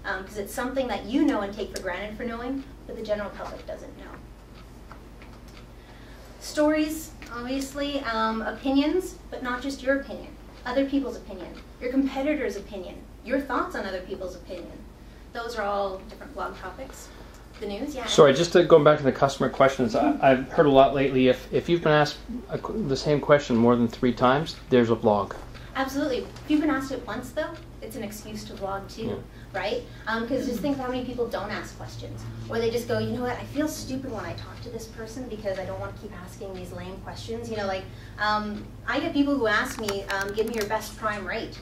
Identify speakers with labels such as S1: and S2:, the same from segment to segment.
S1: because it's something that you know and take for granted for knowing, but the general public doesn't know. Stories, obviously, opinions, but not just your opinion, other people's opinion, your competitor's opinion, your thoughts on other people's opinion. Those are all different blog topics. The news, yeah.
S2: Sorry, just going back to the customer questions, I've heard a lot lately, if you've been asked the same question more than 3 times, there's a blog.
S1: Absolutely. If you've been asked it once, though, it's an excuse to blog too, right? Because just think of how many people don't ask questions. Or they just go, you know what, I feel stupid when I talk to this person because I don't want to keep asking these lame questions. You know, like, I get people who ask me, give me your best prime rate.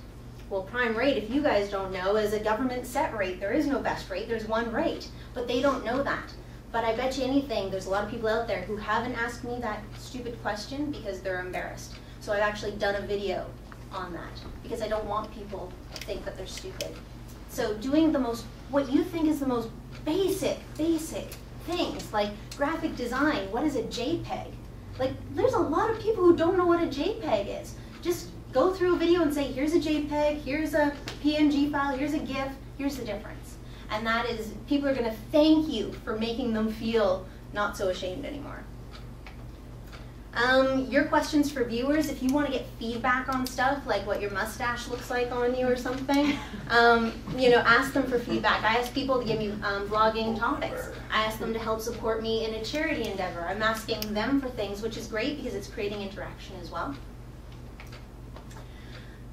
S1: Well, prime rate, if you guys don't know, is a government set rate. There is no best rate, there's one rate. But they don't know that. But I bet you anything, there's a lot of people out there who haven't asked me that stupid question because they're embarrassed. So I've actually done a video on that because I don't want people to think that they're stupid. So doing what you think is the most basic things, like graphic design, what is a JPEG? Like, there's a lot of people who don't know what a JPEG is. Just go through a video and say, here's a JPEG, here's a PNG file, here's a GIF, here's the difference. And that is, people are going to thank you for making them feel not so ashamed anymore. Your questions for viewers, if you want to get feedback on stuff, like what your mustache looks like on you or something, you know, ask them for feedback. I ask people to give me vlogging topics. I ask them to help support me in a charity endeavor. I'm asking them for things, which is great because it's creating interaction as well.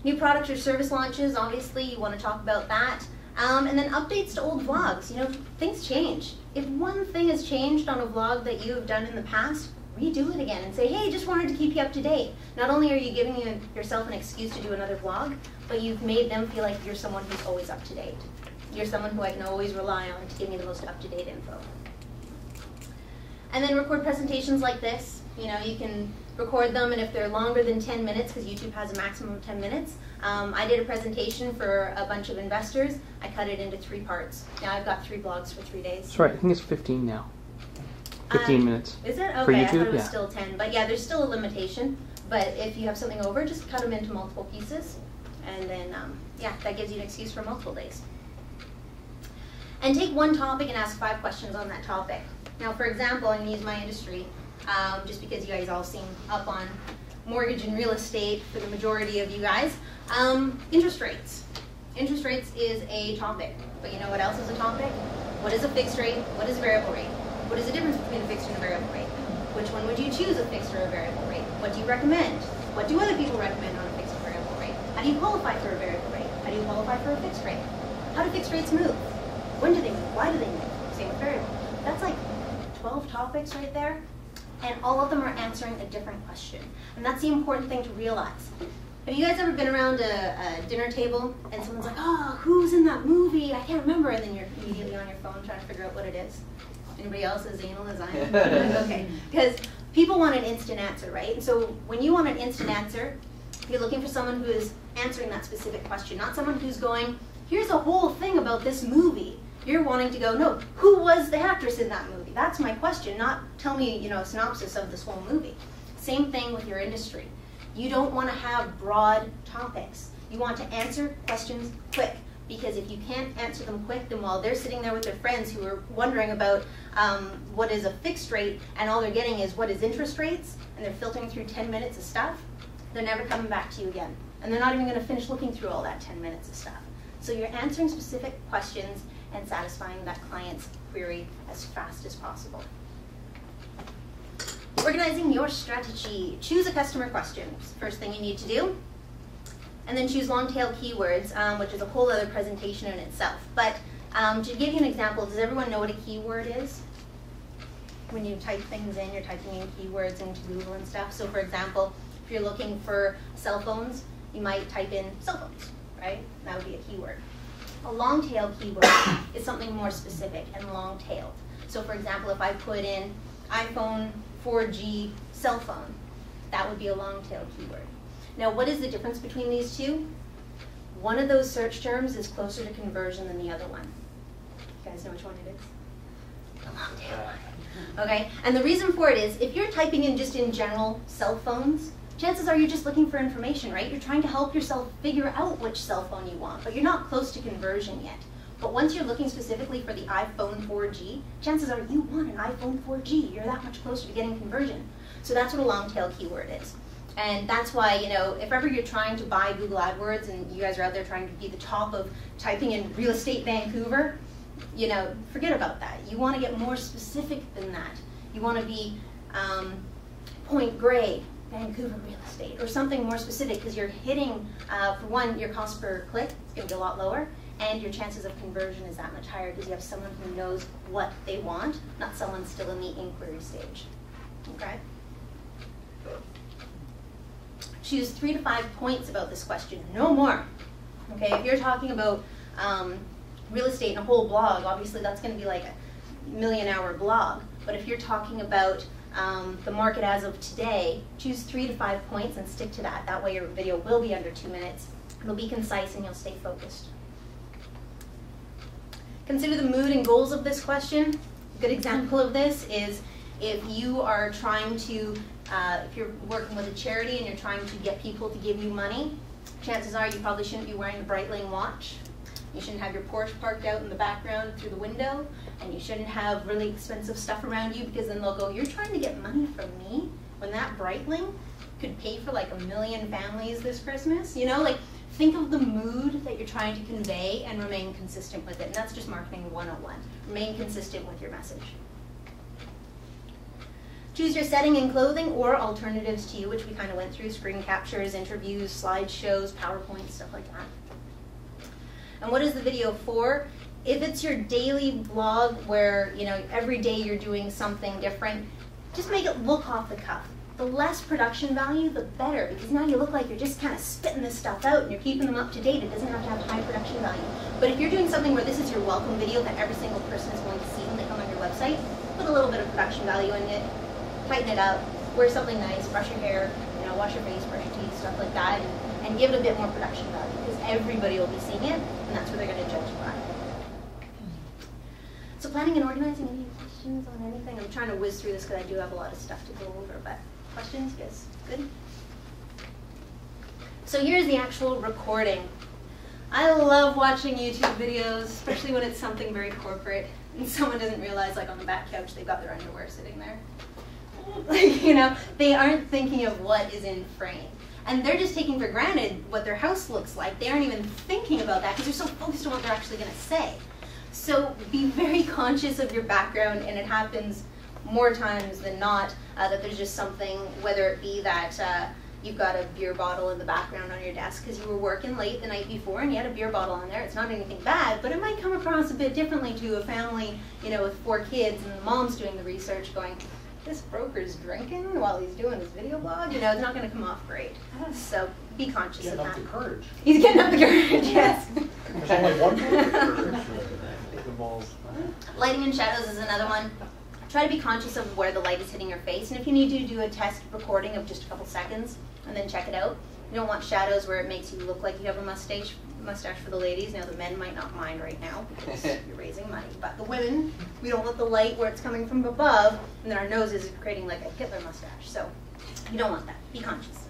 S1: New product or service launches, obviously, you want to talk about that. And then updates to old vlogs. You know, things change. If one thing has changed on a vlog that you have done in the past, redo it again and say, hey, just wanted to keep you up to date. Not only are you giving yourself an excuse to do another vlog, but you've made them feel like you're someone who's always up to date. You're someone who I can always rely on to give me the most up-to-date info. And then record presentations like this. You know, you can record them, and if they're longer than 10 minutes, because YouTube has a maximum of 10 minutes, I did a presentation for a bunch of investors. I cut it into 3 parts. Now I've got 3 blogs for 3 days.
S2: Sorry, I think it's 15 now. 15 minutes.
S1: Is it? Okay,
S2: for YouTube?
S1: I thought it was
S2: yeah.
S1: still 10. But yeah, there's still a limitation. But if you have something over, just cut them into multiple pieces. And then, yeah, that gives you an excuse for multiple days. And take one topic and ask 5 questions on that topic. Now, for example, I'm going to use my industry, just because you guys all seem up on mortgage and real estate for the majority of you guys. Interest rates. Interest rates is a topic. But you know what else is a topic? What is a fixed rate? What is a variable rate? What is the difference between a fixed and a variable rate? Which one would you choose, a fixed or a variable rate? What do you recommend? What do other people recommend on a fixed or variable rate? How do you qualify for a variable rate? How do you qualify for a fixed rate? How do fixed rates move? When do they move? Why do they move? Same with variable. That's like 12 topics right there, and all of them are answering a different question. And that's the important thing to realize. Have you guys ever been around a dinner table and someone's like, oh, who's in that movie? I can't remember, and then you're immediately on your phone trying to figure out what it is? Anybody else as anal as I am? Okay, because people want an instant answer, right? And so when you want an instant answer, you're looking for someone who is answering that specific question, not someone who's going, here's a whole thing about this movie. You're wanting to go, no, who was the actress in that movie? That's my question, not tell me, you know, a synopsis of this whole movie. Same thing with your industry. You don't want to have broad topics. You want to answer questions quick. Because if you can't answer them quick, then while they're sitting there with their friends who are wondering about what is a fixed rate, and all they're getting is what is interest rates, and they're filtering through 10 minutes of stuff, they're never coming back to you again. And they're not even going to finish looking through all that 10 minutes of stuff. So you're answering specific questions and satisfying that client's query as fast as possible. Organizing your strategy. Choose a customer question. First thing you need to do. And then choose long-tail keywords, which is a whole other presentation in itself. But to give you an example, does everyone know what a keyword is? When you type things in, you're typing in keywords into Google and stuff. So for example, if you're looking for cell phones, you might type in cell phones, right? That would be a keyword. A long-tail keyword is something more specific and long-tailed. So for example, if I put in iPhone 4G cell phone, that would be a long-tail keyword. Now, what is the difference between these two? One of those search terms is closer to conversion than the other one. You guys know which one it is? The long tail one. Okay, and the reason for it is, if you're typing in just in general cell phones, chances are you're just looking for information, right? You're trying to help yourself figure out which cell phone you want, but you're not close to conversion yet. But once you're looking specifically for the iPhone 4G, chances are you want an iPhone 4G. You're that much closer to getting conversion. So that's what a long tail keyword is. And that's why, you know, if ever you're trying to buy Google AdWords and you guys are out there trying to be the top of typing in real estate Vancouver, you know, forget about that. You want to get more specific than that. You want to be Point Grey, Vancouver real estate, or something more specific, because you're hitting, for one, your cost per click is going to be a lot lower, and your chances of conversion is that much higher because you have someone who knows what they want, not someone still in the inquiry stage. Okay? Choose 3 to 5 points about this question, no more. Okay, if you're talking about real estate in a whole blog, obviously that's going to be like a million-hour blog. But if you're talking about the market as of today, choose 3 to 5 points and stick to that. That way your video will be under 2 minutes. It'll be concise and you'll stay focused. Consider the mood and goals of this question. A good example of this is if you are trying to, if you're working with a charity and you're trying to get people to give you money, chances are you probably shouldn't be wearing a Breitling watch. You shouldn't have your Porsche parked out in the background through the window, and you shouldn't have really expensive stuff around you, because then they'll go, you're trying to get money from me when that Breitling could pay for like 1 million families this Christmas? You know, like, think of the mood that you're trying to convey and remain consistent with it. And that's just marketing 101. Remain consistent with your message. Choose your setting and clothing or alternatives to you, which we kind of went through: screen captures, interviews, slideshows, PowerPoint, stuff like that. And what is the video for? If it's your daily blog where, you know, every day you're doing something different, just make it look off the cuff. The less production value, the better, because now you look like you're just kind of spitting this stuff out and you're keeping them up to date. It doesn't have to have high production value. But if you're doing something where this is your welcome video that every single person is going to see when they come on your website, put a little bit of production value in it, tighten it up, wear something nice, brush your hair, you know, wash your face, brush your teeth, stuff like that, and give it a bit more production value, because everybody will be seeing it, and that's what they're going to judge by. So planning and organizing, any questions on anything? I'm trying to whiz through this because I do have a lot of stuff to go over, but questions? Yes? Good? So here's the actual recording. I love watching YouTube videos, especially when it's something very corporate, and someone doesn't realize, like on the back couch, they've got their underwear sitting there. Like, you know, they aren't thinking of what is in frame. And they're just taking for granted what their house looks like. They aren't even thinking about that because they're so focused on what they're actually going to say. So be very conscious of your background, and it happens more times than not that there's just something, whether it be that you've got a beer bottle in the background on your desk because you were working late the night before and you had a beer bottle on there. It's not anything bad, but it might come across a bit differently to a family, you know, with 4 kids, and the mom's doing the research going, this broker's drinking while he's doing his video blog. You know, it's not going to come off great. So be conscious of that.
S3: Getting up the courage.
S1: He's getting up the courage, yes.
S3: There's only one courage.
S1: Lighting and shadows is another one. Try to be conscious of where the light is hitting your face, and if you need to do a test recording of just a couple seconds and then check it out. You don't want shadows where it makes you look like you have a mustache for the ladies. Now the men might not mind right now because you're raising money, but the women, we don't want the light where it's coming from above and then our noses is creating like a Hitler mustache. So you don't want that. Be conscious.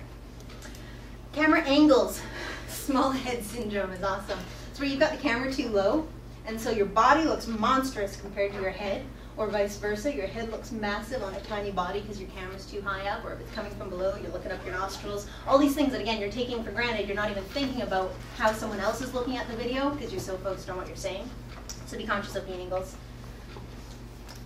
S1: Camera angles. Small head syndrome is awesome. It's where you've got the camera too low, and so your body looks monstrous compared to your head, or vice versa. Your head looks massive on a tiny body because your camera's too high up, or if it's coming from below, you're looking up your nostrils. All these things that, again, you're taking for granted. You're not even thinking about how someone else is looking at the video because you're so focused on what you're saying. So be conscious of the angles.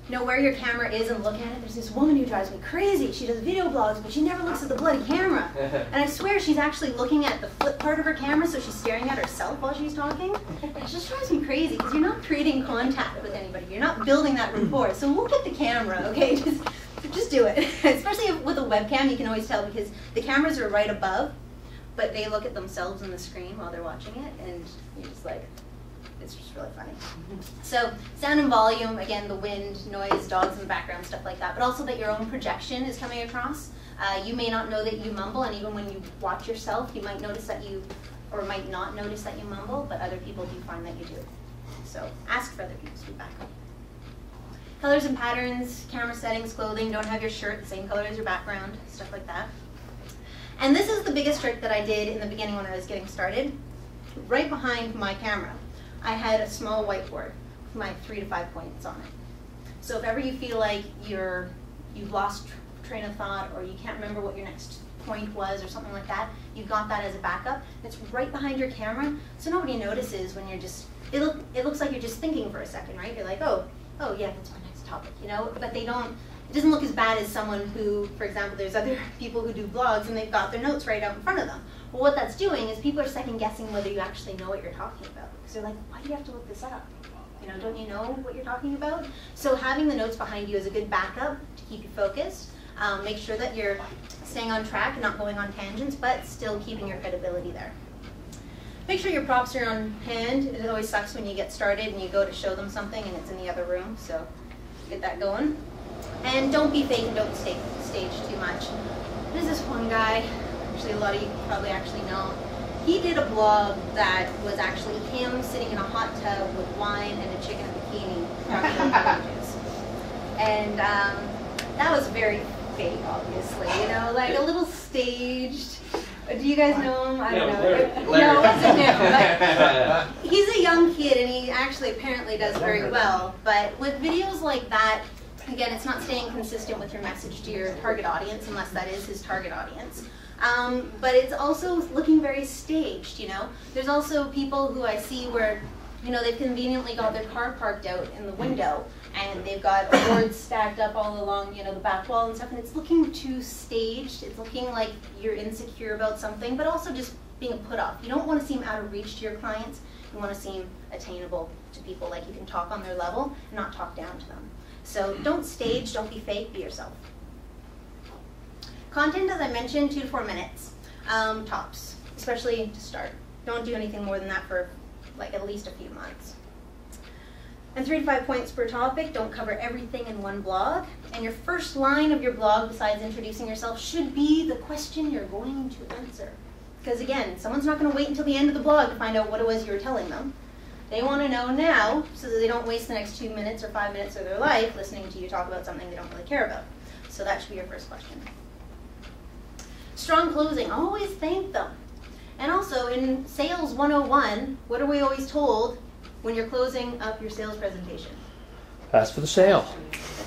S1: Know where your camera is and look at it. There's this woman who drives me crazy. She does video blogs, but she never looks at the bloody camera. And I swear she's actually looking at the flip part of her camera, so she's staring at herself while she's talking. And it just drives me crazy because you're not creating contact with anybody. You're not building that rapport. So look at the camera, okay? Just do it. Especially with a webcam, you can always tell because the cameras are right above, but they look at themselves on the screen while they're watching it, and you're just like, it's just really funny. So sound and volume, again, the wind, noise, dogs in the background, stuff like that, but also that your own projection is coming across. You may not know that you mumble, and even when you watch yourself, you might notice that you, or might not notice that you mumble, but other people do find that you do. So ask for other people's feedback. Colors and patterns, camera settings, clothing, don't have your shirt the same color as your background, stuff like that. And this is the biggest trick that I did in the beginning when I was getting started. Right behind my camera I had a small whiteboard with my 3 to 5 points on it. So if ever you feel like you've lost train of thought, or you can't remember what your next point was or something like that, you've got that as a backup. It's right behind your camera, so nobody notices when you're just, it looks like you're just thinking for a second, right? You're like, oh yeah, that's my next topic, you know? But they don't, it doesn't look as bad as someone who, for example, there's other people who do vlogs and they've got their notes right out in front of them. Well, what that's doing is people are second guessing whether you actually know what you're talking about. Because they're like, why do you have to look this up? You know, don't you know what you're talking about? So having the notes behind you is a good backup to keep you focused. Make sure that you're staying on track and not going on tangents, but still keeping your credibility there. Make sure your props are on hand. It always sucks when you get started and you go to show them something and it's in the other room, so get that going. And don't be fake and don't stage too much. There's this one guy, actually a lot of you probably actually know, he did a vlog that was actually him sitting in a hot tub with wine and a chicken bikini talking about images. And that was very fake, obviously, you know, like a little staged. Do you guys know him? I don't know.
S3: Larry.
S1: No, it wasn't him. But he's a young kid, and he actually apparently does very well. But with videos like that, again, it's not staying consistent with your message to your target audience, unless that is his target audience. But it's also looking very staged, you know. There's also people who I see where, you know, they've conveniently got their car parked out in the window, and they've got boards stacked up all along, you know, the back wall and stuff, and it's looking too staged. It's looking like you're insecure about something, but also just being a put-off. You don't want to seem out of reach to your clients. You want to seem attainable to people, like you can talk on their level and not talk down to them. So don't stage, don't be fake, be yourself. Content, as I mentioned, 2 to 4 minutes, tops, especially to start. Don't do anything more than that for like at least a few months. And 3 to 5 points per topic. Don't cover everything in one blog. And your first line of your blog, besides introducing yourself, should be the question you're going to answer. Because again, someone's not going to wait until the end of the blog to find out what it was you were telling them. They want to know now so that they don't waste the next 2 minutes or 5 minutes of their life listening to you talk about something they don't really care about. So that should be your first question. Strong closing. Always thank them. And also in Sales 101, what are we always told when you're closing up your sales presentation?
S2: Ask for the sale.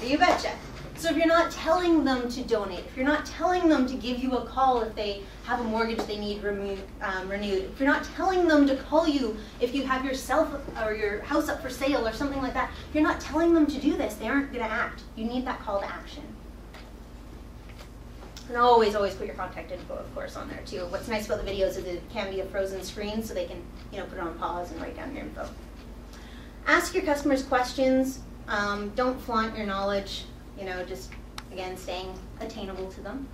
S1: You betcha. So if you're not telling them to donate, if you're not telling them to give you a call if they have a mortgage they need renewed, if you're not telling them to call you if you have yourself or your house up for sale or something like that, if you're not telling them to do this, they aren't going to act. You need that call to action. And always put your contact info, of course, on there too. What's nice about the videos is it can be a frozen screen, so they can, you know, put it on pause and write down your info. Ask your customers questions. Don't flaunt your knowledge. You know, just again staying attainable to them.